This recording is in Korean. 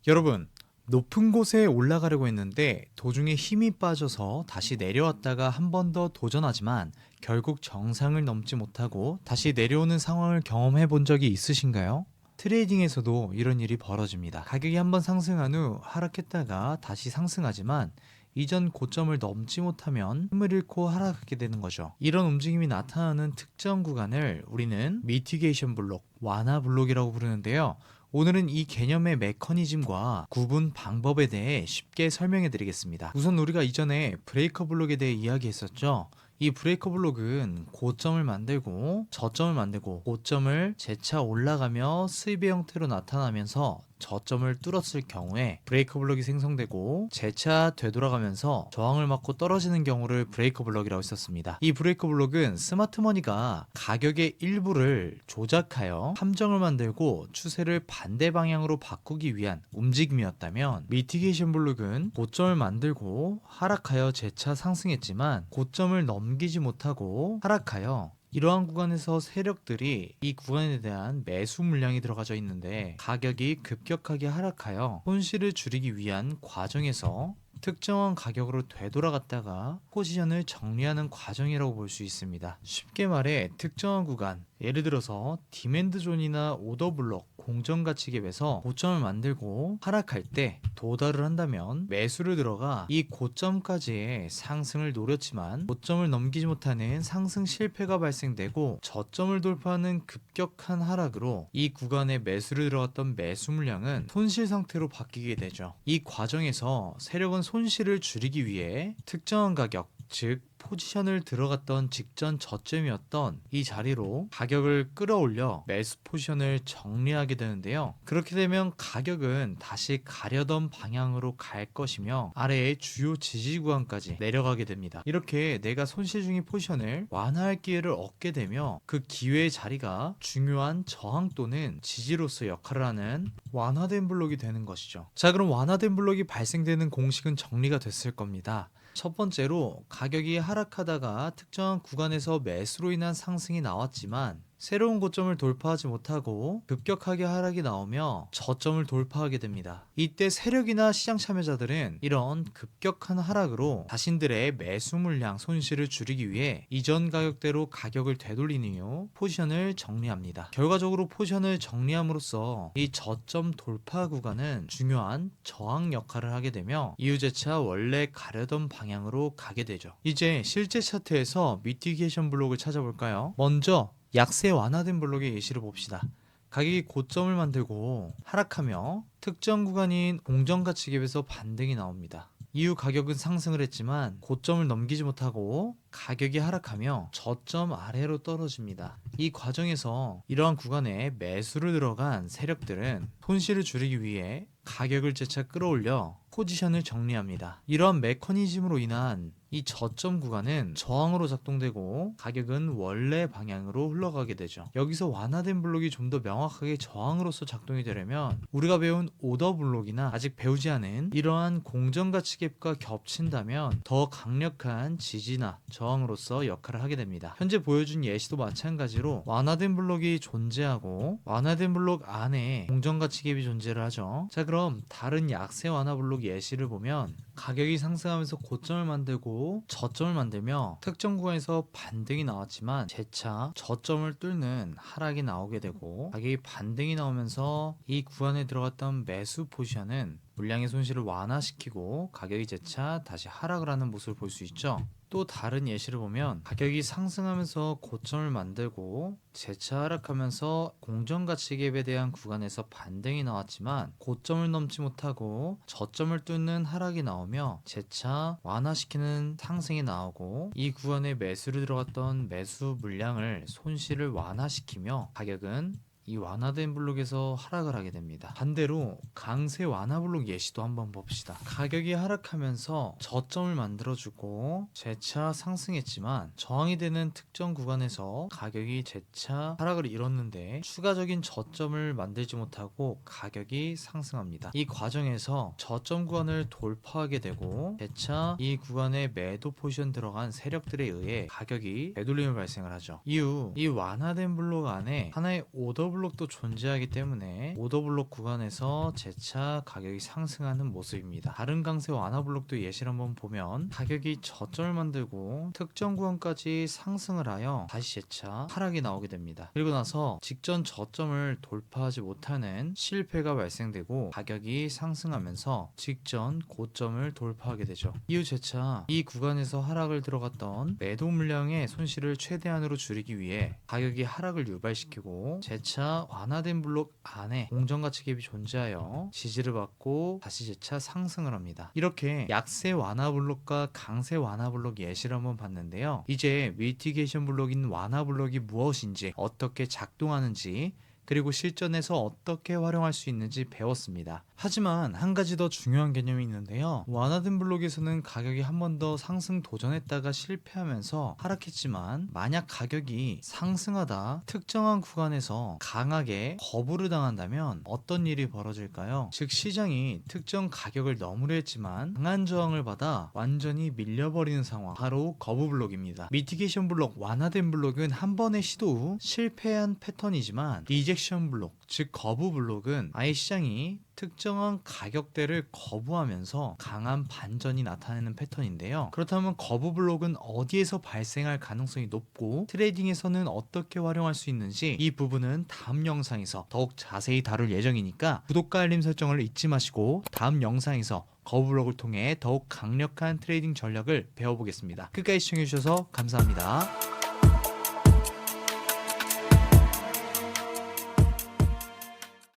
여러분, 높은 곳에 올라가려고 했는데 도중에 힘이 빠져서 다시 내려왔다가 한 번 더 도전하지만 결국 정상을 넘지 못하고 다시 내려오는 상황을 경험해 본 적이 있으신가요? 트레이딩에서도 이런 일이 벌어집니다. 가격이 한번 상승한 후 하락했다가 다시 상승하지만 이전 고점을 넘지 못하면 힘을 잃고 하락하게 되는 거죠. 이런 움직임이 나타나는 특정 구간을 우리는 미티게이션 블록, 완화 블록이라고 부르는데요. 오늘은 이 개념의 메커니즘과 구분 방법에 대해 쉽게 설명해 드리겠습니다. 우선 우리가 이전에 브레이커 블록에 대해 이야기했었죠. 이 브레이커 블록은 고점을 만들고 저점을 만들고 고점을 재차 올라가며 스윕의 형태로 나타나면서 저점을 뚫었을 경우에 브레이커 블록이 생성되고 재차 되돌아가면서 저항을 맞고 떨어지는 경우를 브레이커 블록이라고 했었습니다. 이 브레이커 블록은 스마트머니가 가격의 일부를 조작하여 함정을 만들고 추세를 반대 방향으로 바꾸기 위한 움직임이었다면, 미티게이션 블록은 고점을 만들고 하락하여 재차 상승했지만 고점을 넘기지 못하고 하락하여 이러한 구간에서 세력들이 이 구간에 대한 매수 물량이 들어가져 있는데 가격이 급격하게 하락하여 손실을 줄이기 위한 과정에서 특정한 가격으로 되돌아갔다가 포지션을 정리하는 과정이라고 볼 수 있습니다. 쉽게 말해 특정한 구간, 예를 들어서 디맨드 존이나 오더 블록, 공정 가치 갭에서 고점을 만들고 하락할 때 도달을 한다면 매수를 들어가 이 고점까지의 상승을 노렸지만 고점을 넘기지 못하는 상승 실패가 발생되고 저점을 돌파하는 급격한 하락으로 이 구간에 매수를 들어갔던 매수 물량은 손실 상태로 바뀌게 되죠. 이 과정에서 세력은 손실을 줄이기 위해 특정한 가격, 즉 포지션을 들어갔던 직전 저점이었던 이 자리로 가격을 끌어올려 매수 포지션을 정리하게 되는데요. 그렇게 되면 가격은 다시 가려던 방향으로 갈 것이며 아래의 주요 지지 구간까지 내려가게 됩니다. 이렇게 내가 손실 중인 포지션을 완화할 기회를 얻게 되며 그 기회의 자리가 중요한 저항 또는 지지로서 역할을 하는 완화된 블록이 되는 것이죠. 자, 그럼 완화된 블록이 발생되는 공식은 정리가 됐을 겁니다. 첫 번째로 가격이 하락하다가 특정한 구간에서 매수로 인한 상승이 나왔지만 새로운 고점을 돌파하지 못하고 급격하게 하락이 나오며 저점을 돌파하게 됩니다. 이때 세력이나 시장 참여자들은 이런 급격한 하락으로 자신들의 매수 물량 손실을 줄이기 위해 이전 가격대로 가격을 되돌린 이후 포지션을 정리합니다. 결과적으로 포지션을 정리함으로써 이 저점 돌파 구간은 중요한 저항 역할을 하게 되며 이후재차 원래 가려던 방향으로 가게 되죠. 이제 실제 차트에서 미티게이션 블록을 찾아볼까요? 먼저 약세 완화된 블록의 예시를 봅시다. 가격이 고점을 만들고 하락하며 특정 구간인 공정가치 갭에서 반등이 나옵니다. 이후 가격은 상승을 했지만 고점을 넘기지 못하고 가격이 하락하며 저점 아래로 떨어집니다. 이 과정에서 이러한 구간에 매수를 들어간 세력들은 손실을 줄이기 위해 가격을 재차 끌어올려 포지션을 정리합니다. 이러한 메커니즘으로 인한 이 저점 구간은 저항으로 작동되고 가격은 원래 방향으로 흘러가게 되죠. 여기서 완화된 블록이 좀 더 명확하게 저항으로서 작동이 되려면 우리가 배운 오더 블록이나 아직 배우지 않은 이러한 공정가치 갭과 겹친다면 더 강력한 지지나 저항으로서 역할을 하게 됩니다. 현재 보여준 예시도 마찬가지로 완화된 블록이 존재하고 완화된 블록 안에 공정가치 갭이 존재를 하죠. 자, 그럼 다른 약세 완화 블록 예시를 보면 가격이 상승하면서 고점을 만들고 저점을 만들며 특정 구간에서 반등이 나왔지만 재차 저점을 뚫는 하락이 나오게 되고 가격이 반등이 나오면서 이 구간에 들어갔던 매수 포지션은 물량의 손실을 완화시키고 가격이 재차 다시 하락을 하는 모습을 볼 수 있죠. 또 다른 예시를 보면 가격이 상승하면서 고점을 만들고 재차 하락하면서 공정가치 갭에 대한 구간에서 반등이 나왔지만 고점을 넘지 못하고 저점을 뚫는 하락이 나오며 재차 완화시키는 상승이 나오고 이 구간에 매수를 들어갔던 매수 물량을 손실을 완화시키며 가격은 이 완화된 블록에서 하락을 하게 됩니다. 반대로 강세 완화 블록 예시도 한번 봅시다. 가격이 하락하면서 저점을 만들어주고 재차 상승했지만 저항이 되는 특정 구간에서 가격이 재차 하락을 이뤘는데 추가적인 저점을 만들지 못하고 가격이 상승합니다. 이 과정에서 저점 구간을 돌파하게 되고 재차 이 구간에 매도 포지션 들어간 세력들에 의해 가격이 되돌림을 발생을 하죠. 이후 이 완화된 블록 안에 하나의 오더 블록 오더블록도 존재하기 때문에 오더블록 구간에서 재차 가격이 상승하는 모습입니다. 다른 강세 완화블록도 예시를 한번 보면 가격이 저점을 만들고 특정 구간까지 상승을 하여 다시 재차 하락이 나오게 됩니다. 그리고 나서 직전 저점을 돌파하지 못하는 실패가 발생되고 가격이 상승하면서 직전 고점을 돌파하게 되죠. 이후 재차 이 구간에서 하락을 들어갔던 매도 물량의 손실을 최대한으로 줄이기 위해 가격이 하락을 유발시키고 재차 완화된 블록 안에 공정가치 갭이 존재하여 지지를 받고 다시 재차 상승을 합니다. 이렇게 약세 완화 블록과 강세 완화 블록 예시를 한번 봤는데요. 이제 미티게이션 블록인 완화 블록이 무엇인지, 어떻게 작동하는지, 그리고 실전에서 어떻게 활용할 수 있는지 배웠습니다. 하지만 한 가지 더 중요한 개념이 있는데요. 완화된 블록에서는 가격이 한 번 더 상승 도전했다가 실패하면서 하락했지만, 만약 가격이 상승하다 특정한 구간에서 강하게 거부를 당한다면 어떤 일이 벌어질까요? 즉 시장이 특정 가격을 넘으려 했지만 강한 저항을 받아 완전히 밀려버리는 상황, 바로 거부 블록입니다. 미티게이션 블록, 완화된 블록은 한 번의 시도 후 실패한 패턴이지만 리젝션 블록, 즉 거부 블록은 아예 시장이 특정한 가격대를 거부하면서 강한 반전이 나타내는 패턴인데요. 그렇다면 거부 블록은 어디에서 발생할 가능성이 높고 트레이딩에서는 어떻게 활용할 수 있는지, 이 부분은 다음 영상에서 더욱 자세히 다룰 예정이니까 구독과 알림 설정을 잊지 마시고 다음 영상에서 거부 블록을 통해 더욱 강력한 트레이딩 전략을 배워보겠습니다. 끝까지 시청해주셔서 감사합니다.